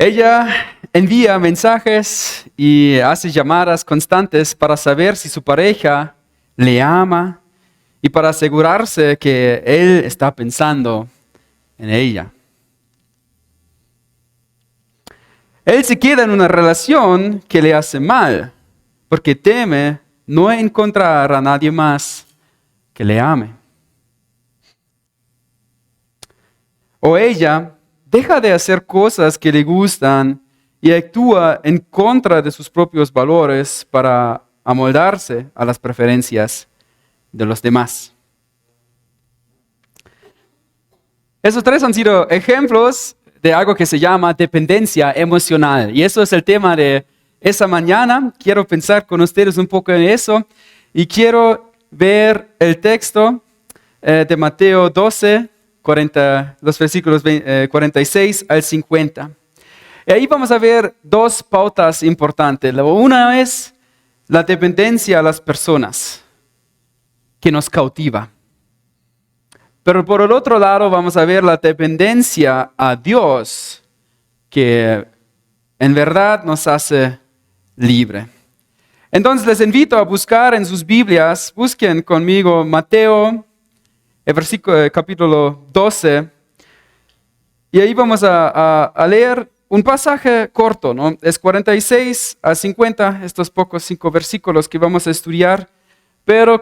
Ella envía mensajes y hace llamadas constantes para saber si su pareja le ama y para asegurarse que él está pensando en ella. Él se queda en una relación que le hace mal porque teme no encontrar a nadie más que le ame. O ella deja de hacer cosas que le gustan y actúa en contra de sus propios valores para amoldarse a las preferencias de los demás. Esos tres han sido ejemplos de algo que se llama dependencia emocional. Y eso es el tema de esa mañana. Quiero pensar con ustedes un poco en eso y quiero ver el texto de Mateo 12, los versículos 46 al 50. Y ahí vamos a ver dos pautas importantes. Una es la dependencia a las personas, que nos cautiva. Pero por el otro lado vamos a ver la dependencia a Dios, que en verdad nos hace libre. Entonces les invito a buscar en sus Biblias, busquen conmigo Mateo, el capítulo 12, y ahí vamos a leer un pasaje corto, ¿no? Es 46 a 50, estos pocos 5 versículos que vamos a estudiar, pero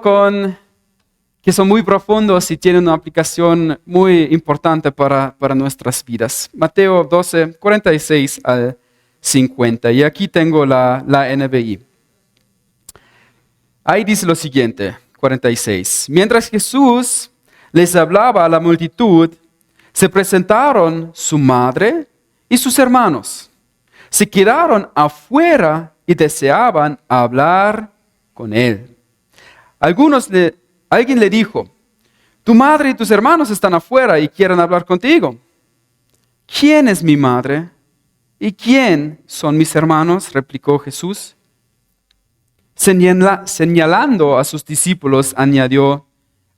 que son muy profundos y tienen una aplicación muy importante para nuestras vidas. Mateo 12, 46 al 50, y aquí tengo la NBI. Ahí dice lo siguiente, 46. Mientras Jesús les hablaba a la multitud, se presentaron su madre y sus hermanos. Se quedaron afuera y deseaban hablar con él. Alguien le dijo, tu madre y tus hermanos están afuera y quieren hablar contigo. ¿Quién es mi madre y quién son mis hermanos?, replicó Jesús. Señalando a sus discípulos, añadió,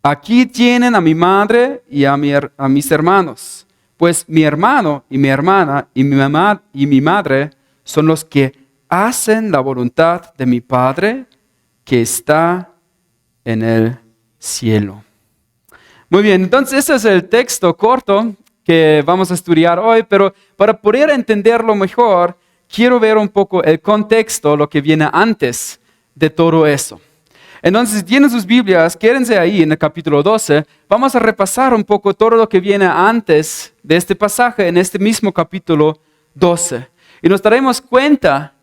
aquí tienen a mi madre y a mis hermanos, pues mi hermano y mi hermana y mi mamá y mi madre son los que hacen la voluntad de mi Padre que está en el cielo. Muy bien, entonces ese es el texto corto que vamos a estudiar hoy, pero para poder entenderlo mejor, quiero ver un poco el contexto, lo que viene antes de todo eso. Entonces, si tienen sus Biblias, quédense ahí en el capítulo 12. Vamos a repasar un poco todo lo que viene antes de este pasaje en este mismo capítulo 12. Y nos daremos cuenta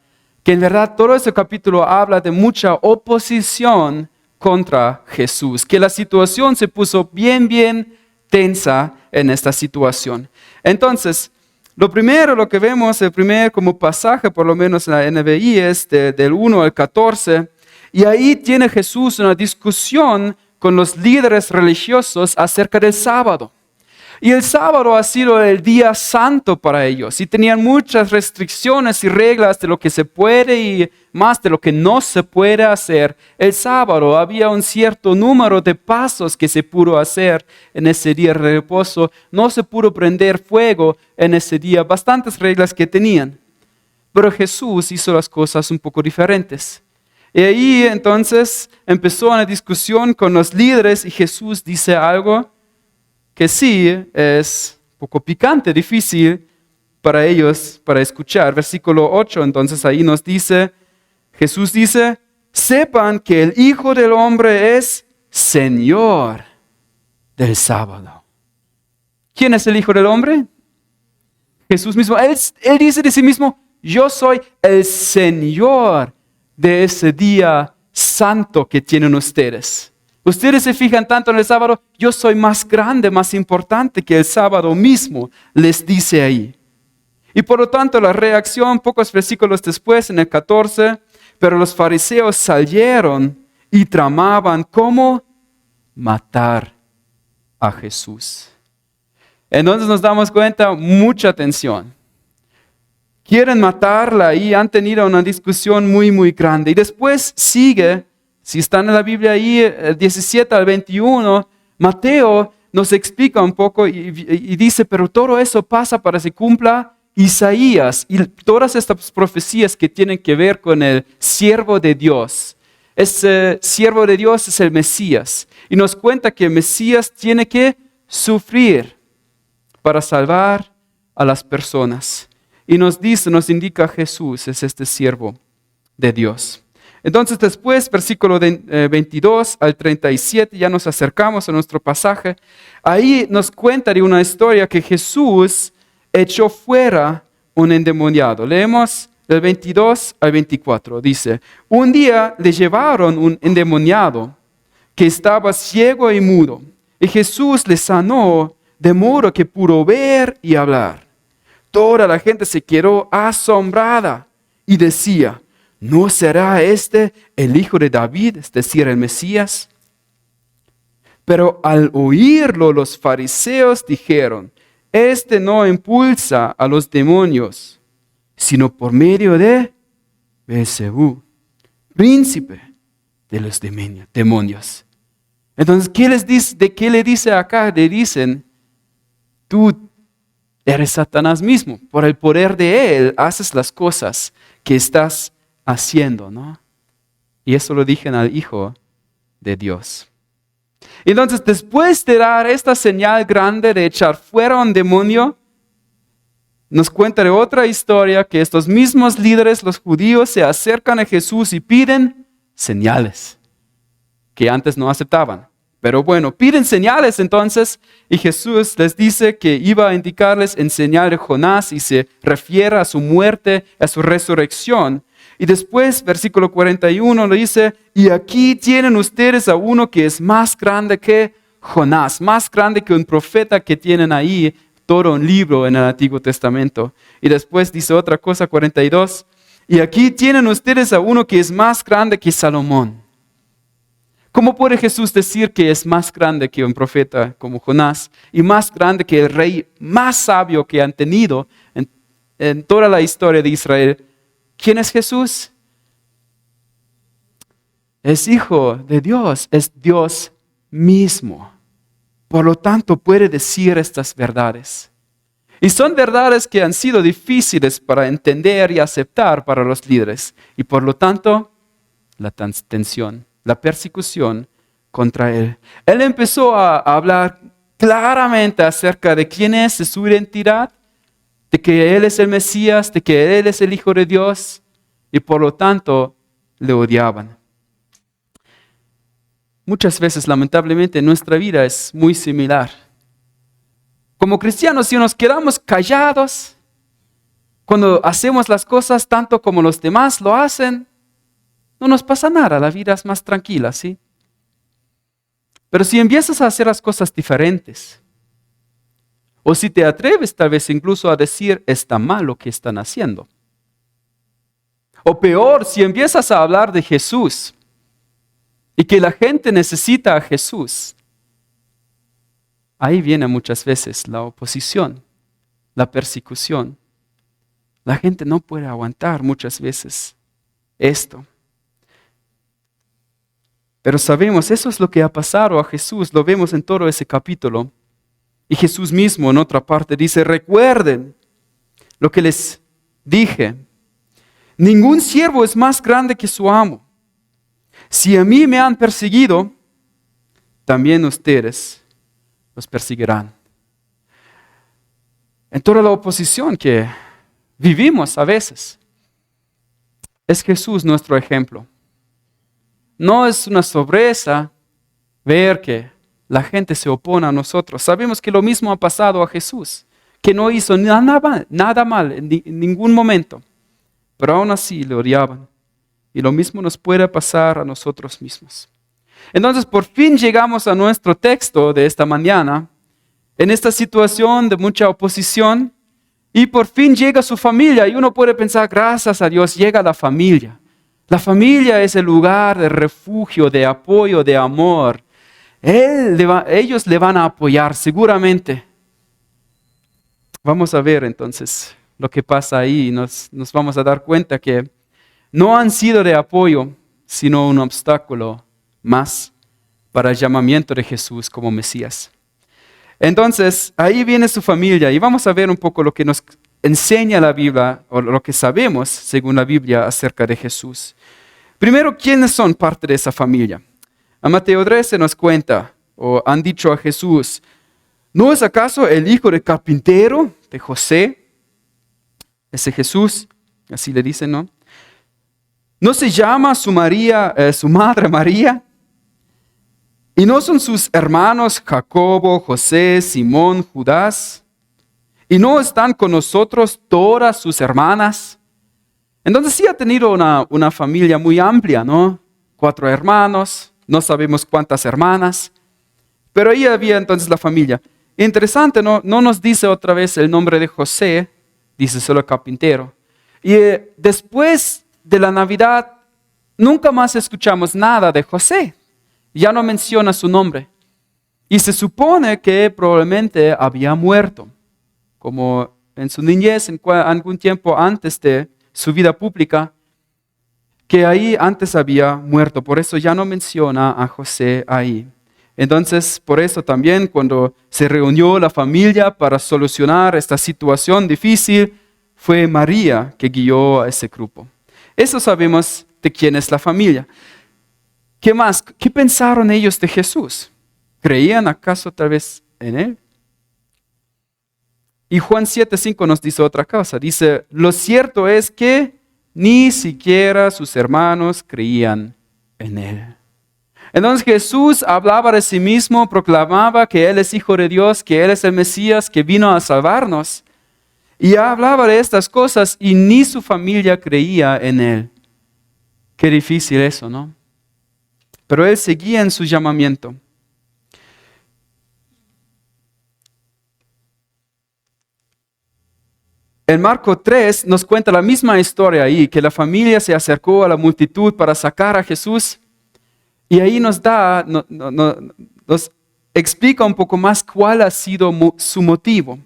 que en verdad todo este capítulo habla de mucha oposición contra Jesús, que la situación se puso bien tensa en esta situación. Entonces, lo que vemos, el primer como pasaje, por lo menos en la NBI, es del 1 al 14, y ahí tiene Jesús una discusión con los líderes religiosos acerca del sábado. Y el sábado ha sido el día santo para ellos, y tenían muchas restricciones y reglas de lo que se puede y más de lo que no se puede hacer. El sábado había un cierto número de pasos que se pudo hacer en ese día de reposo. No se pudo prender fuego en ese día, bastantes reglas que tenían. Pero Jesús hizo las cosas un poco diferentes. Y ahí entonces empezó una discusión con los líderes y Jesús dice algo que sí es un poco picante, difícil para ellos para escuchar. Versículo 8, entonces ahí nos dice, Jesús dice, sepan que el Hijo del Hombre es Señor del sábado. ¿Quién es el Hijo del Hombre? Jesús mismo. Él dice de sí mismo, yo soy el Señor de ese día santo que tienen ustedes. Ustedes se fijan tanto en el sábado, yo soy más grande, más importante que el sábado mismo, les dice ahí. Y por lo tanto la reacción, pocos versículos después, en el 14, pero los fariseos salieron y tramaban cómo matar a Jesús. Entonces nos damos cuenta, mucha tensión. Quieren matarla y han tenido una discusión muy grande. Y después sigue, si están en la Biblia ahí, el 17 al 21, Mateo nos explica un poco y dice, pero todo eso pasa para que se cumpla Isaías y todas estas profecías que tienen que ver con el siervo de Dios. Ese siervo de Dios es el Mesías. Y nos cuenta que el Mesías tiene que sufrir para salvar a las personas. Y nos indica Jesús es este siervo de Dios. Entonces después, versículo 22 al 37, ya nos acercamos a nuestro pasaje. Ahí nos cuenta de una historia que Jesús echó fuera un endemoniado. Leemos del 22 al 24. Dice, un día le llevaron un endemoniado que estaba ciego y mudo. Y Jesús le sanó de modo que pudo ver y hablar. Toda la gente se quedó asombrada y decía, ¿no será este el hijo de David, es decir, el Mesías? Pero al oírlo los fariseos dijeron, este no impulsa a los demonios, sino por medio de Beelzebú, príncipe de los demonios. Entonces, ¿qué le dice acá? Le dicen, tú eres Satanás mismo. Por el poder de él haces las cosas que estás haciendo, ¿no? Y eso lo dicen al Hijo de Dios. Entonces, después de dar esta señal grande de echar fuera un demonio, nos cuenta de otra historia que estos mismos líderes, los judíos, se acercan a Jesús y piden señales que antes no aceptaban. Pero bueno, piden señales entonces y Jesús les dice que iba a indicarles en señal de Jonás y se refiere a su muerte, a su resurrección. Y después, versículo 41, le dice, y aquí tienen ustedes a uno que es más grande que Jonás, más grande que un profeta que tienen ahí, todo un libro en el Antiguo Testamento. Y después dice otra cosa, 42, y aquí tienen ustedes a uno que es más grande que Salomón. ¿Cómo puede Jesús decir que es más grande que un profeta como Jonás y más grande que el rey más sabio que han tenido en toda la historia de Israel? ¿Quién es Jesús? Es Hijo de Dios, es Dios mismo. Por lo tanto, puede decir estas verdades. Y son verdades que han sido difíciles para entender y aceptar para los líderes. Y por lo tanto, la tensión, la persecución contra él. Él empezó a hablar claramente acerca de quién es, de su identidad, de que Él es el Mesías, de que Él es el Hijo de Dios, y por lo tanto le odiaban. Muchas veces, lamentablemente, nuestra vida es muy similar. Como cristianos, si nos quedamos callados, cuando hacemos las cosas tanto como los demás lo hacen, no nos pasa nada, la vida es más tranquila, ¿sí? Pero si empiezas a hacer las cosas diferentes, o si te atreves tal vez incluso a decir, está mal lo que están haciendo. O peor, si empiezas a hablar de Jesús y que la gente necesita a Jesús, ahí viene muchas veces la oposición, la persecución. La gente no puede aguantar muchas veces esto. Pero sabemos, eso es lo que ha pasado a Jesús, lo vemos en todo ese capítulo. Y Jesús mismo en otra parte dice, recuerden lo que les dije. Ningún siervo es más grande que su amo. Si a mí me han perseguido, también ustedes los perseguirán. En toda la oposición que vivimos a veces, es Jesús nuestro ejemplo. No es una sorpresa ver que la gente se opone a nosotros. Sabemos que lo mismo ha pasado a Jesús, que no hizo nada mal en ningún momento, pero aún así le odiaban. Y lo mismo nos puede pasar a nosotros mismos. Entonces, por fin llegamos a nuestro texto de esta mañana, en esta situación de mucha oposición, y por fin llega su familia, y uno puede pensar, gracias a Dios, llega la familia. La familia es el lugar de refugio, de apoyo, de amor. Ellos le van a apoyar seguramente. Vamos a ver entonces lo que pasa ahí. Nos vamos a dar cuenta que no han sido de apoyo, sino un obstáculo más para el llamamiento de Jesús como Mesías. Entonces, ahí viene su familia y vamos a ver un poco lo que nos enseña la Biblia, o lo que sabemos según la Biblia acerca de Jesús. Primero, ¿quiénes son parte de esa familia? A Mateo 13 nos cuenta, o han dicho a Jesús, ¿no es acaso el hijo del carpintero, de José? Ese Jesús, así le dicen, ¿no? ¿No se llama su madre María? ¿Y no son sus hermanos Jacobo, José, Simón, Judas? ¿Y no están con nosotros todas sus hermanas? Entonces sí ha tenido una familia muy amplia, ¿no? 4 hermanos, no sabemos cuántas hermanas, pero ahí había entonces la familia. Interesante, ¿no? No nos dice otra vez el nombre de José, dice solo carpintero. Y después de la Navidad, nunca más escuchamos nada de José. Ya no menciona su nombre. Y se supone que probablemente había muerto, como en su niñez, en algún tiempo antes de su vida pública, que ahí antes había muerto. Por eso ya no menciona a José ahí. Entonces, por eso también cuando se reunió la familia para solucionar esta situación difícil, fue María que guió a ese grupo. Eso sabemos de quién es la familia. ¿Qué más? ¿Qué pensaron ellos de Jesús? ¿Creían acaso tal vez en Él? Y Juan 7:5 nos dice otra cosa. Dice, lo cierto es que ni siquiera sus hermanos creían en Él. Entonces Jesús hablaba de sí mismo, proclamaba que Él es Hijo de Dios, que Él es el Mesías, que vino a salvarnos. Y hablaba de estas cosas y ni su familia creía en Él. Qué difícil eso, ¿no? Pero Él seguía en su llamamiento. En Marcos 3 nos cuenta la misma historia ahí, que la familia se acercó a la multitud para sacar a Jesús. Y ahí nos explica un poco más cuál ha sido su motivo.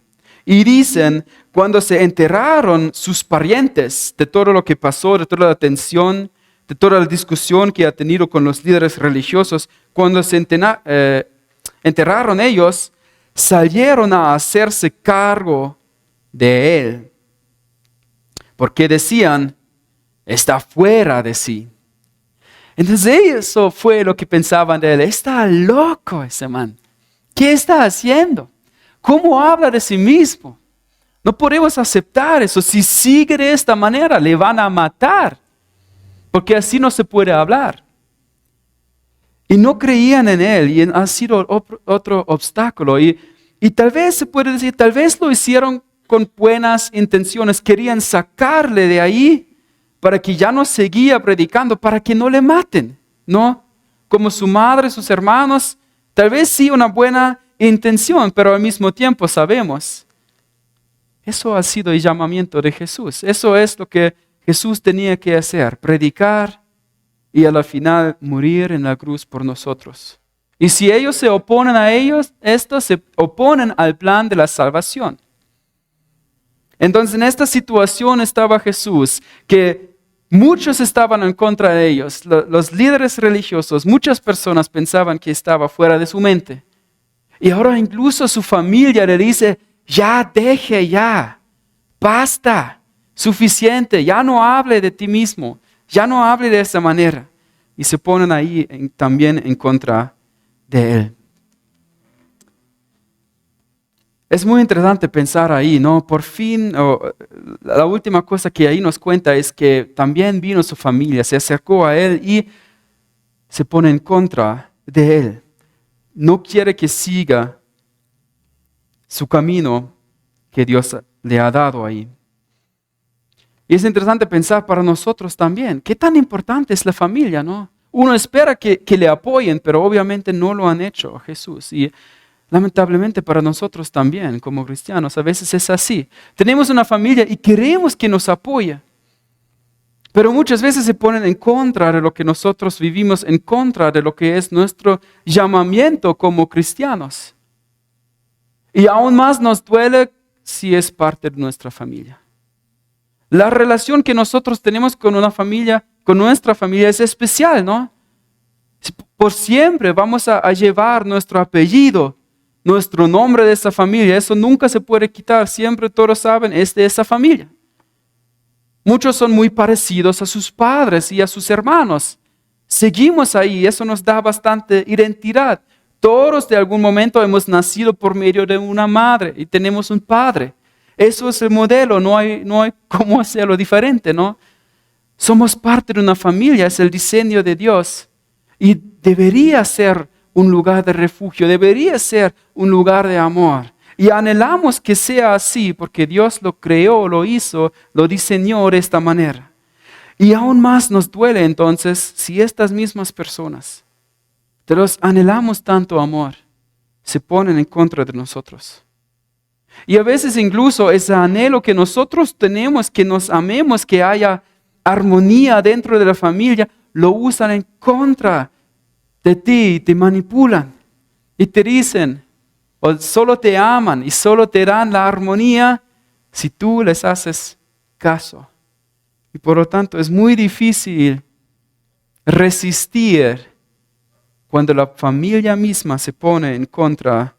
Y dicen, cuando se enteraron sus parientes de todo lo que pasó, de toda la tensión, de toda la discusión que ha tenido con los líderes religiosos, cuando se enteraron ellos, salieron a hacerse cargo de Él. Porque decían, está fuera de sí. Entonces eso fue lo que pensaban de Él. Está loco ese man. ¿Qué está haciendo? ¿Cómo habla de sí mismo? No podemos aceptar eso. Si sigue de esta manera, le van a matar. Porque así no se puede hablar. Y no creían en Él. Y ha sido otro obstáculo. Y tal vez se puede decir, tal vez lo hicieron con buenas intenciones. Querían sacarle de ahí para que ya no seguía predicando, para que no le maten. ¿No? Como su madre, sus hermanos. Tal vez sí una buena intención, pero al mismo tiempo sabemos. Eso ha sido el llamamiento de Jesús. Eso es lo que Jesús tenía que hacer, predicar y a la final morir en la cruz por nosotros. Y si ellos se oponen a ellos, estos se oponen al plan de la salvación. Entonces en esta situación estaba Jesús, que muchos estaban en contra de ellos. Los líderes religiosos, muchas personas pensaban que estaba fuera de su mente. Y ahora incluso su familia le dice, ya deje ya, basta. Suficiente, ya no hable de ti mismo, ya no hable de esa manera. Y se ponen ahí también en contra de Él. Es muy interesante pensar ahí, ¿no? Por fin, la última cosa que ahí nos cuenta es que también vino su familia, se acercó a Él y se pone en contra de Él. No quiere que siga su camino que Dios le ha dado ahí. Y es interesante pensar para nosotros también, qué tan importante es la familia, ¿no? Uno espera que le apoyen, pero obviamente no lo han hecho a Jesús. Y lamentablemente para nosotros también, como cristianos, a veces es así. Tenemos una familia y queremos que nos apoye, pero muchas veces se ponen en contra de lo que nosotros vivimos, en contra de lo que es nuestro llamamiento como cristianos. Y aún más nos duele si es parte de nuestra familia. La relación que nosotros tenemos con una familia, con nuestra familia es especial, ¿no? Por siempre vamos a llevar nuestro apellido nuestro nombre de esa familia, eso nunca se puede quitar. Siempre todos saben, es de esa familia. Muchos son muy parecidos a sus padres y a sus hermanos. Seguimos ahí, eso nos da bastante identidad. Todos de algún momento hemos nacido por medio de una madre y tenemos un padre. Eso es el modelo, no hay cómo hacerlo diferente, ¿no? Somos parte de una familia, es el diseño de Dios. Y debería ser un lugar de refugio, debería ser un lugar de amor. Y anhelamos que sea así porque Dios lo creó, lo hizo, lo diseñó de esta manera. Y aún más nos duele entonces si estas mismas personas, de los anhelamos tanto amor, se ponen en contra de nosotros. Y a veces incluso ese anhelo que nosotros tenemos, que nos amemos, que haya armonía dentro de la familia, lo usan en contra de ti, te manipulan y te dicen, o solo te aman y solo te dan la armonía si tú les haces caso. Y por lo tanto es muy difícil resistir cuando la familia misma se pone en contra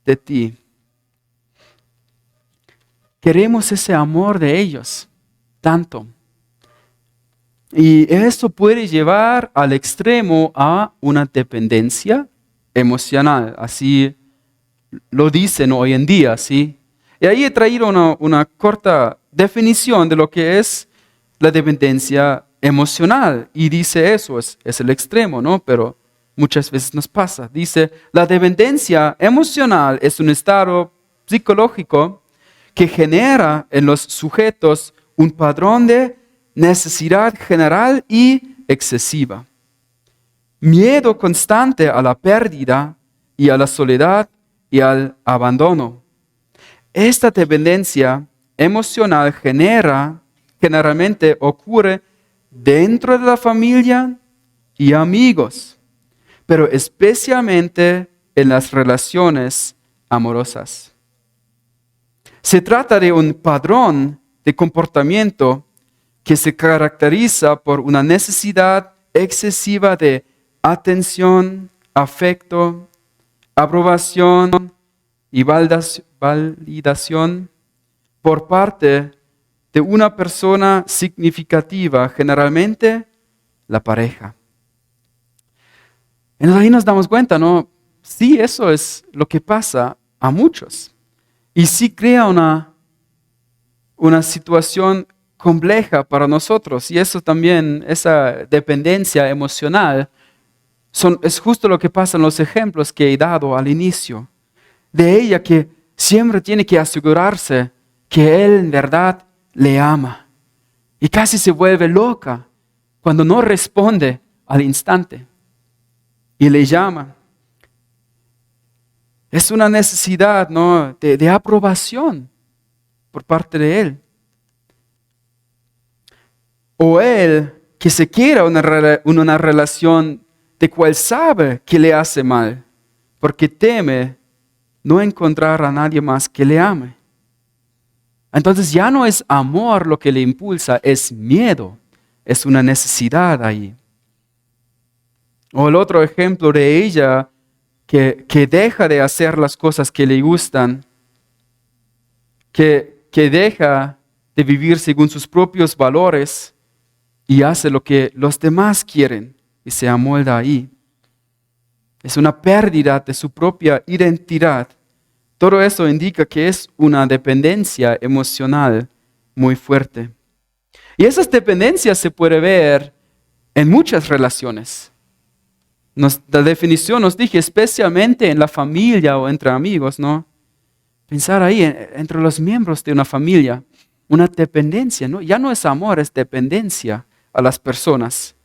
de ti. Queremos ese amor de ellos, tanto. Y esto puede llevar al extremo a una dependencia emocional. Así lo dicen hoy en día, ¿sí? Y ahí he traído una corta definición de lo que es la dependencia emocional. Y dice eso, es el extremo, ¿no? Pero muchas veces nos pasa. Dice, la dependencia emocional es un estado psicológico que genera en los sujetos un patrón de necesidad general y excesiva. Miedo constante a la pérdida y a la soledad y al abandono. Esta dependencia emocional generalmente ocurre dentro de la familia y amigos, pero especialmente en las relaciones amorosas. Se trata de un patrón de comportamiento que se caracteriza por una necesidad excesiva de atención, afecto, aprobación y validación por parte de una persona significativa, generalmente la pareja. Entonces ahí nos damos cuenta, ¿no? Sí, eso es lo que pasa a muchos. Y sí crea una situación compleja para nosotros. Y eso también, esa dependencia emocional, es justo lo que pasa en los ejemplos que he dado al inicio. De ella que siempre tiene que asegurarse que él en verdad le ama. Y casi se vuelve loca cuando no responde al instante. Y le llama. Es una necesidad, ¿no?, de aprobación por parte de él. O él que se quiera una relación de cual sabe que le hace mal, porque teme no encontrar a nadie más que le ame. Entonces ya no es amor lo que le impulsa, es miedo, es una necesidad ahí. O el otro ejemplo de ella que deja de hacer las cosas que le gustan, que deja de vivir según sus propios valores y hace lo que los demás quieren y se amolda ahí. Es una pérdida de su propia identidad. Todo eso indica que es una dependencia emocional muy fuerte. Y esas dependencias se puede ver en muchas relaciones. La definición nos dije, especialmente en la familia o entre amigos, ¿no? Pensar ahí, entre los miembros de una familia, una dependencia, ¿no? Ya no es amor, es dependencia a las personas.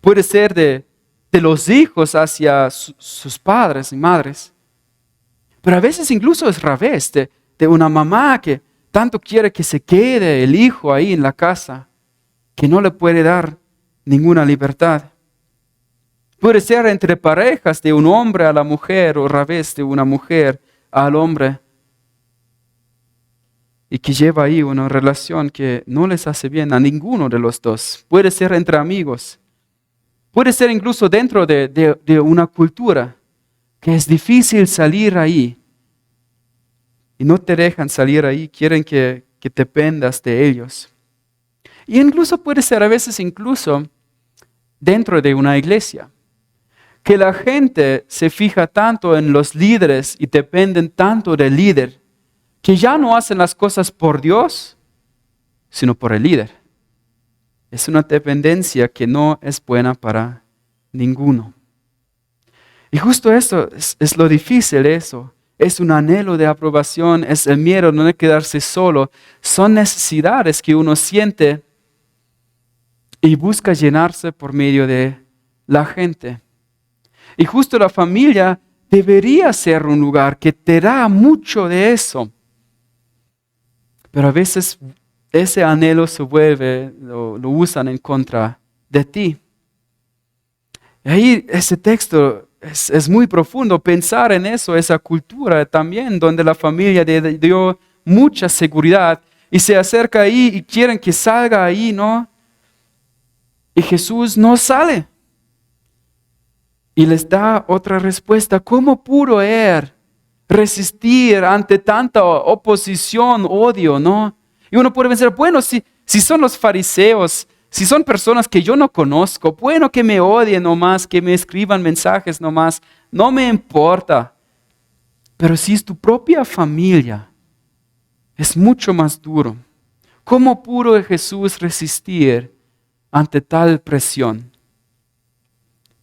Puede ser de los hijos hacia sus padres y madres. Pero a veces incluso es revés, de una mamá que tanto quiere que se quede el hijo ahí en la casa, que no le puede dar ninguna libertad. Puede ser entre parejas de un hombre a la mujer o al revés de una mujer al hombre. Y que lleva ahí una relación que no les hace bien a ninguno de los dos. Puede ser entre amigos. Puede ser incluso dentro de una cultura que es difícil salir ahí. Y no te dejan salir ahí, quieren que dependas de ellos. Y incluso puede ser a veces incluso dentro de una iglesia, que la gente se fija tanto en los líderes y dependen tanto del líder, que ya no hacen las cosas por Dios, sino por el líder. Es una dependencia que no es buena para ninguno. Y justo eso es lo difícil, eso. Es un anhelo de aprobación, es el miedo de no quedarse solo. Son necesidades que uno siente y busca llenarse por medio de la gente. Y justo la familia debería ser un lugar que te da mucho de eso. Pero a veces ese anhelo se vuelve, lo usan en contra de ti. Y ahí ese texto es muy profundo, pensar en eso, esa cultura también, donde la familia dio mucha seguridad y se acerca ahí y quieren que salga ahí, ¿no? Y Jesús no sale. Y les da otra respuesta. ¿Cómo pudo él resistir ante tanta oposición, odio, no? Y uno puede pensar, bueno, si son los fariseos, si son personas que yo no conozco, bueno, que me odien nomás, que me escriban mensajes nomás, no me importa. Pero si es tu propia familia, es mucho más duro. ¿Cómo pudo Jesús resistir ante tal presión?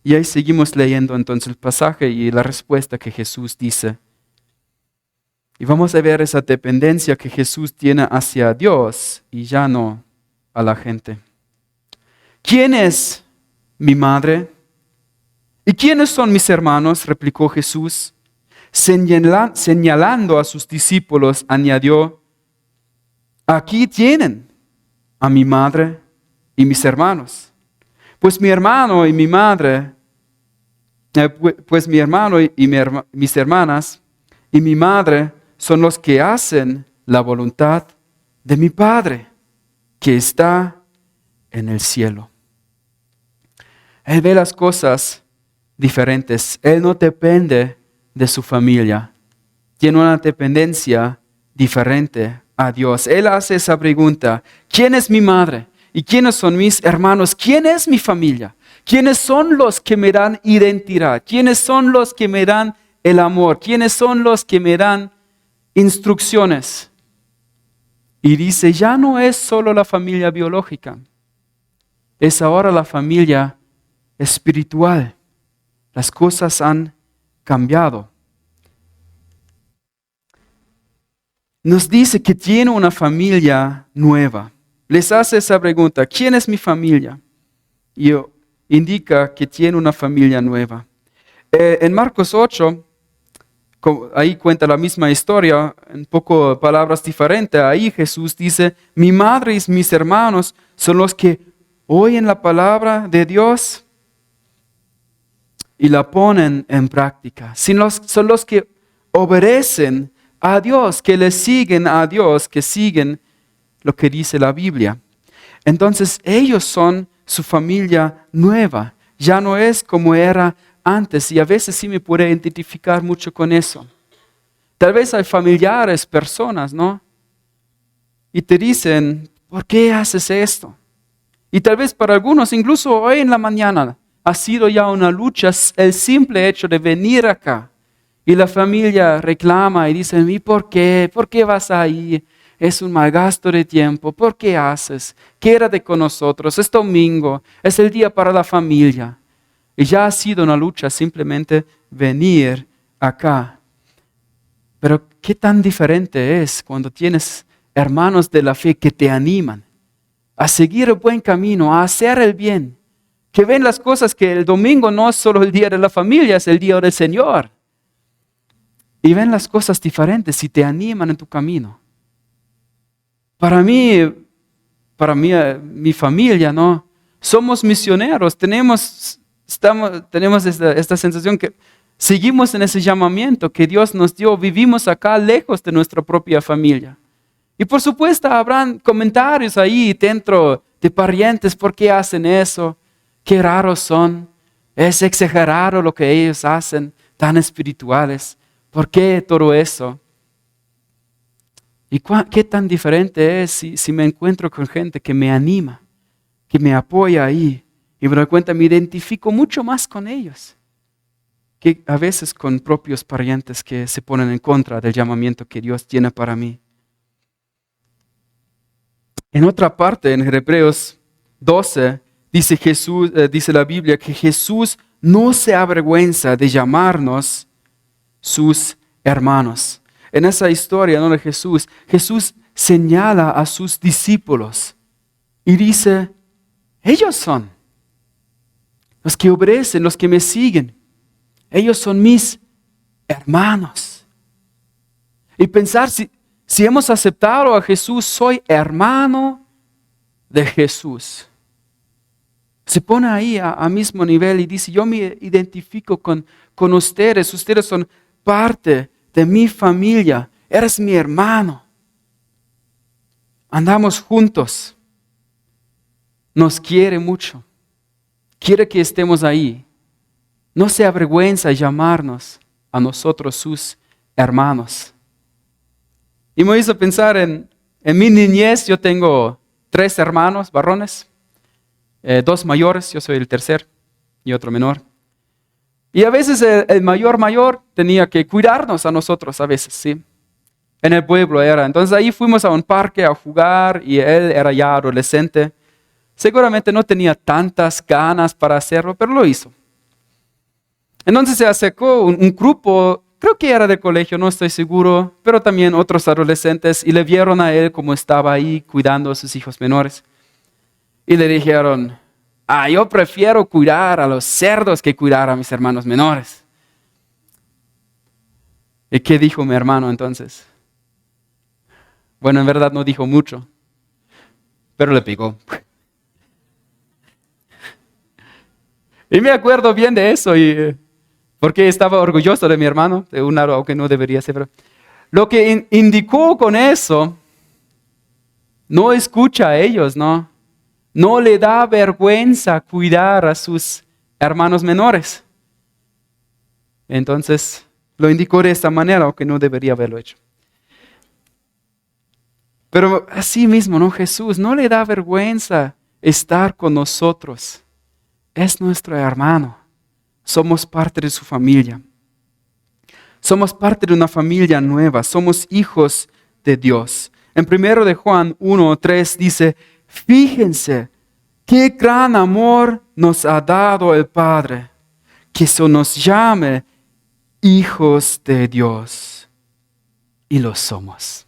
Y ahí seguimos leyendo entonces el pasaje y la respuesta que Jesús dice. Y vamos a ver esa dependencia que Jesús tiene hacia Dios y ya no a la gente. ¿Quién es mi madre? ¿Y quiénes son mis hermanos?, replicó Jesús. Señalando a sus discípulos, añadió, aquí tienen a mi madre y mis hermanos. Pues mi hermano y mi madre, mis hermanas y mi madre son los que hacen la voluntad de mi Padre, que está en el cielo. Él ve las cosas diferentes. Él no depende de su familia. Tiene una dependencia diferente a Dios. Él hace esa pregunta, ¿quién es mi madre? ¿Y quiénes son mis hermanos? ¿Quién es mi familia? ¿Quiénes son los que me dan identidad? ¿Quiénes son los que me dan el amor? ¿Quiénes son los que me dan instrucciones? Y dice, ya no es solo la familia biológica, es ahora la familia espiritual. Las cosas han cambiado. Nos dice que tiene una familia nueva. Les hace esa pregunta, ¿quién es mi familia? Y indica que tiene una familia nueva. En Marcos 8, ahí cuenta la misma historia, un poco palabras diferentes. Ahí Jesús dice, mi madre y mis hermanos son los que oyen la palabra de Dios y la ponen en práctica. Son los que obedecen a Dios, que le siguen a Dios, que siguen lo que dice la Biblia. Entonces ellos son su familia nueva. Ya no es como era antes. Y a veces sí me puedo identificar mucho con eso. Tal vez hay familiares, personas, ¿no? Y te dicen, ¿por qué haces esto? Y tal vez para algunos, incluso hoy en la mañana, ha sido ya una lucha el simple hecho de venir acá. Y la familia reclama y dice, ¿y por qué? ¿Por qué vas ahí? Es un mal gasto de tiempo. ¿Por qué haces? Quédate con nosotros. Es domingo. Es el día para la familia. Y ya ha sido una lucha simplemente venir acá. Pero qué tan diferente es cuando tienes hermanos de la fe que te animan a seguir el buen camino, a hacer el bien. Que ven las cosas que el domingo no es solo el día de la familia, es el día del Señor. Y ven las cosas diferentes y te animan en tu camino. Para mí, mi familia, ¿no? Somos misioneros, tenemos esta sensación que seguimos en ese llamamiento que Dios nos dio, vivimos acá lejos de nuestra propia familia. Y por supuesto habrán comentarios ahí dentro de parientes, ¿por qué hacen eso? Qué raros son, es exagerado lo que ellos hacen. tan espirituales. ¿Por qué todo eso? ¿Y qué tan diferente es si me encuentro con gente que me anima, que me apoya ahí? Y me doy cuenta, me identifico mucho más con ellos que a veces con propios parientes que se ponen en contra del llamamiento que Dios tiene para mí. En otra parte, en Hebreos 12, dice la Biblia que Jesús no se avergüenza de llamarnos sus hermanos. En esa historia, ¿no?, de Jesús señala a sus discípulos y dice, ellos son los que obedecen, los que me siguen. Ellos son mis hermanos. Y pensar, si hemos aceptado a Jesús, soy hermano de Jesús. Se pone ahí a mismo nivel y dice, yo me identifico con ustedes. Ustedes son parte de mi familia. Eres mi hermano. Andamos juntos. Nos quiere mucho. Quiere que estemos ahí. No se avergüenza de llamarnos a nosotros sus hermanos. Y me hizo pensar en mi niñez. Yo tengo 3 hermanos varones, 2 mayores, yo soy el tercer y otro menor. Y a veces el mayor tenía que cuidarnos a nosotros a veces, ¿sí? En el pueblo era. Entonces ahí fuimos a un parque a jugar y él era ya adolescente. Seguramente no tenía tantas ganas para hacerlo, pero lo hizo. Entonces se acercó un grupo, creo que era del colegio, no estoy seguro, pero también otros adolescentes, y le vieron a él como estaba ahí cuidando a sus hijos menores. Y le dijeron, yo prefiero cuidar a los cerdos que cuidar a mis hermanos menores. ¿Y qué dijo mi hermano entonces? Bueno, en verdad no dijo mucho, pero le picó. Y me acuerdo bien de eso, porque estaba orgulloso de mi hermano, de un lado que no debería ser. Pero lo que indicó con eso, no escucha a ellos, ¿no? No le da vergüenza cuidar a sus hermanos menores. Entonces, lo indicó de esta manera, aunque no debería haberlo hecho. Pero así mismo, ¿no? Jesús no le da vergüenza estar con nosotros. Es nuestro hermano. Somos parte de su familia. Somos parte de una familia nueva. Somos hijos de Dios. En 1 de Juan 1:3 dice, fíjense qué gran amor nos ha dado el Padre, que se nos llame hijos de Dios. Y lo somos.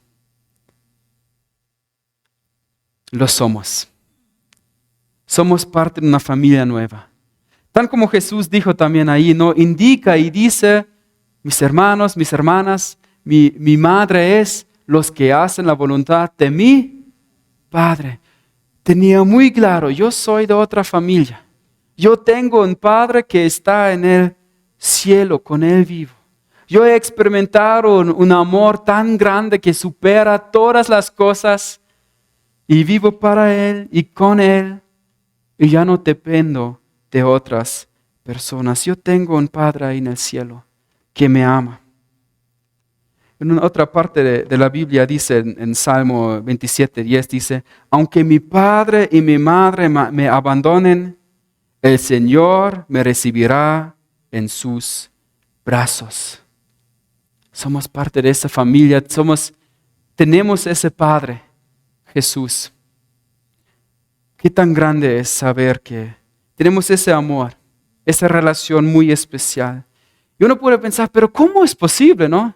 Lo somos. Somos parte de una familia nueva. Tal como Jesús dijo también ahí, ¿no? Indica y dice, mis hermanos, mis hermanas, mi madre es los que hacen la voluntad de mi Padre. Tenía muy claro, yo soy de otra familia. Yo tengo un Padre que está en el cielo, con Él vivo. Yo he experimentado un amor tan grande que supera todas las cosas y vivo para Él y con Él y ya no dependo de otras personas. Yo tengo un Padre ahí en el cielo que me ama. En una otra parte de la Biblia dice, en Salmo 27:10 dice, aunque mi padre y mi madre me abandonen, el Señor me recibirá en sus brazos. Somos parte de esa familia, tenemos ese Padre, Jesús. Qué tan grande es saber que tenemos ese amor, esa relación muy especial. Y uno puede pensar, pero ¿cómo es posible, no?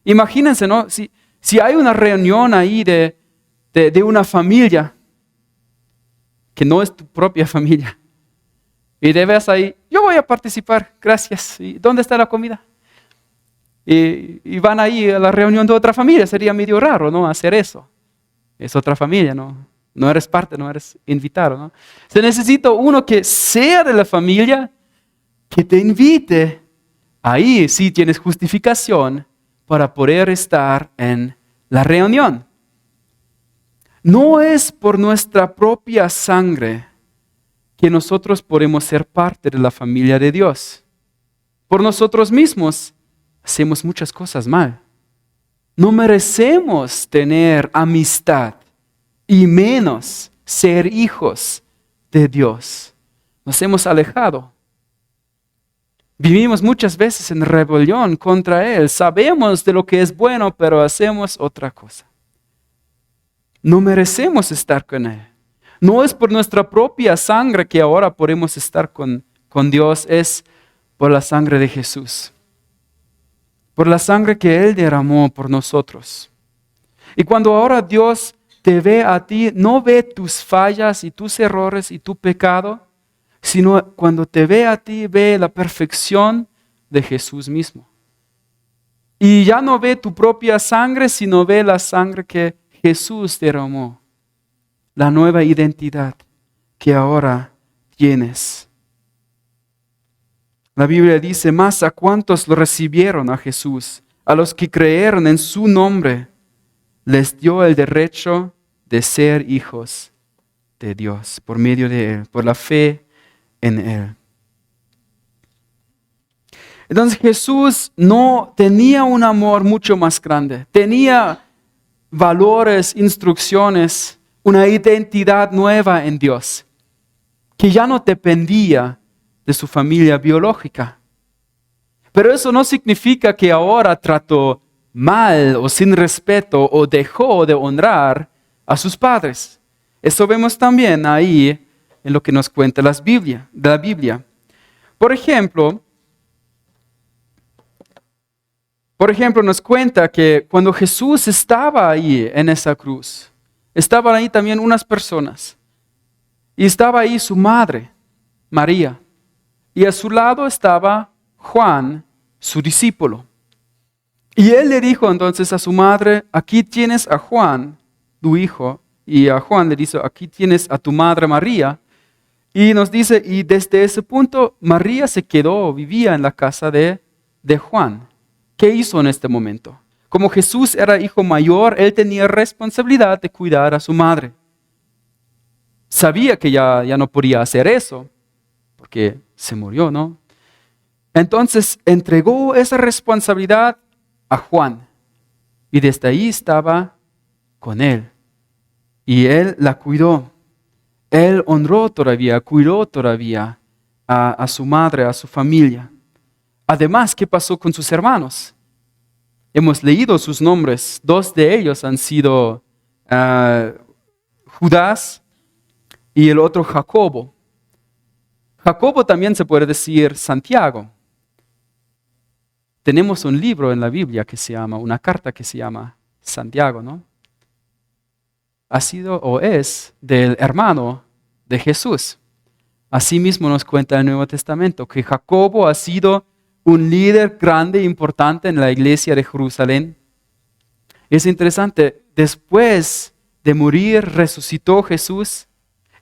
Imagínense, ¿no? Si hay una reunión ahí de una familia que no es tu propia familia y debes ahí, yo voy a participar, gracias. ¿Y dónde está la comida? Y van ahí a la reunión de otra familia, sería medio raro, ¿no? Hacer eso. Es otra familia, ¿no? No eres parte, no eres invitado, ¿no? Se necesita uno que sea de la familia, que te invite. Ahí sí tienes justificación para poder estar en la reunión. No es por nuestra propia sangre que nosotros podemos ser parte de la familia de Dios. por nosotros mismos, hacemos muchas cosas mal. No merecemos tener amistad y menos ser hijos de Dios. Nos hemos alejado. Vivimos muchas veces en rebelión contra Él. Sabemos de lo que es bueno, pero hacemos otra cosa. No merecemos estar con Él. No es por nuestra propia sangre que ahora podemos estar con Dios, es por la sangre de Jesús. Por la sangre que Él derramó por nosotros. Y cuando ahora Dios te ve a ti, no ve tus fallas y tus errores y tu pecado, sino cuando te ve a ti, ve la perfección de Jesús mismo. Y ya no ve tu propia sangre, sino ve la sangre que Jesús derramó. La nueva identidad que ahora tienes. La Biblia dice, más a cuantos lo recibieron a Jesús, a los que creyeron en su nombre, les dio el derecho de ser hijos de Dios por medio de Él, por la fe en Él. Entonces Jesús no tenía un amor mucho más grande, tenía valores, instrucciones, una identidad nueva en Dios, que ya no dependía de su familia biológica. Pero eso no significa que ahora trató mal o sin respeto o dejó de honrar a sus padres. Eso vemos también ahí en lo que nos cuenta la Biblia. Por ejemplo, nos cuenta que cuando Jesús estaba ahí en esa cruz, estaban ahí también unas personas. Y estaba ahí su madre, María. Y a su lado estaba Juan, su discípulo. Y él le dijo entonces a su madre, aquí tienes a Juan, tu hijo. Y a Juan le dice, aquí tienes a tu madre María. Y nos dice, y desde ese punto María se quedó, vivía en la casa de Juan. ¿Qué hizo en este momento? Como Jesús era hijo mayor, él tenía responsabilidad de cuidar a su madre. Sabía que ya no podía hacer eso, porque se murió, ¿no? Entonces entregó esa responsabilidad a Juan. Y desde ahí estaba con él. Y él la cuidó. Él honró todavía, cuidó todavía a su madre, a su familia. Además, ¿qué pasó con sus hermanos? Hemos leído sus nombres. 2 de ellos han sido Judas y el otro Jacobo. Jacobo también se puede decir Santiago. Tenemos un libro en la Biblia que se llama, una carta que se llama Santiago, ¿no? Ha sido o es del hermano de Jesús. Asimismo nos cuenta el Nuevo Testamento que Jacobo ha sido un líder grande e importante en la iglesia de Jerusalén. Es interesante, después de morir resucitó Jesús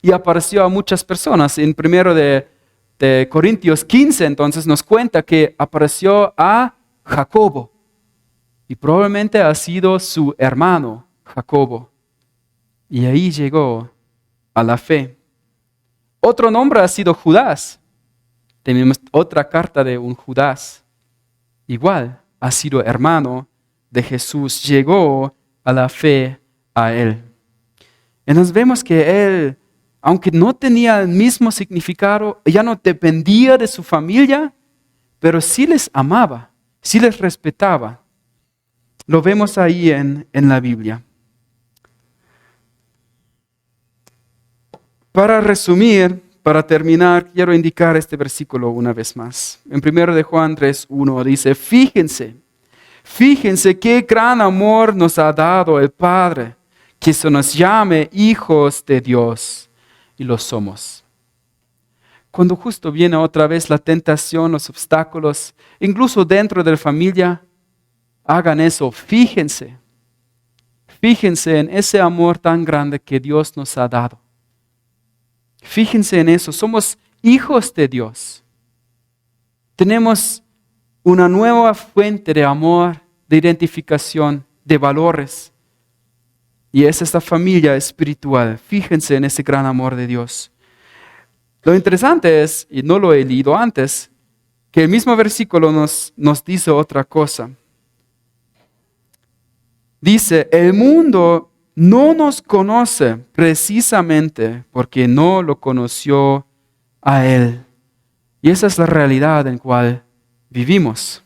y apareció a muchas personas. En 1 de Corintios 15 entonces nos cuenta que apareció a Jacobo y probablemente ha sido su hermano Jacobo. Y ahí llegó a la fe. Otro nombre ha sido Judas. Tenemos otra carta de un Judas. Igual, ha sido hermano de Jesús. Llegó a la fe a él. Entonces vemos que él, aunque no tenía el mismo significado, ya no dependía de su familia, pero sí les amaba, sí les respetaba. Lo vemos ahí en la Biblia. Para resumir, para terminar, quiero indicar este versículo una vez más. En 1 de Juan 3:1 dice, fíjense qué gran amor nos ha dado el Padre, que se nos llame hijos de Dios, y lo somos. Cuando justo viene otra vez la tentación, los obstáculos, incluso dentro de la familia, hagan eso, fíjense en ese amor tan grande que Dios nos ha dado. Fíjense en eso, somos hijos de Dios. Tenemos una nueva fuente de amor, de identificación, de valores. Y es esta familia espiritual. Fíjense en ese gran amor de Dios. Lo interesante es, y no lo he leído antes, que el mismo versículo nos dice otra cosa. Dice, el mundo no nos conoce precisamente porque no lo conoció a Él. Y esa es la realidad en la cual vivimos.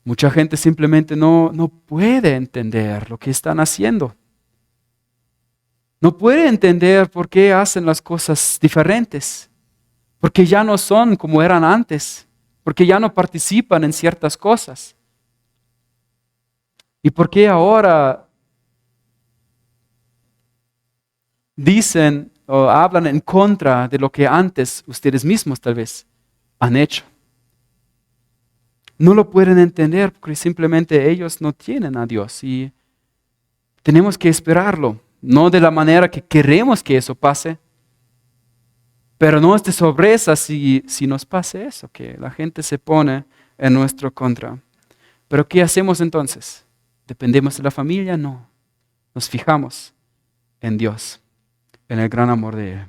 Mucha gente simplemente no puede entender lo que están haciendo. No puede entender por qué hacen las cosas diferentes. Porque ya no son como eran antes. Porque ya no participan en ciertas cosas. ¿Y por qué ahora dicen o hablan en contra de lo que antes ustedes mismos tal vez han hecho? No lo pueden entender porque simplemente ellos no tienen a Dios y tenemos que esperarlo, no de la manera que queremos que eso pase, pero no es de sorpresa si nos pase eso, que la gente se pone en nuestro contra. Pero ¿qué hacemos entonces? ¿Dependemos de la familia? No. Nos fijamos en Dios, en el gran amor de Él.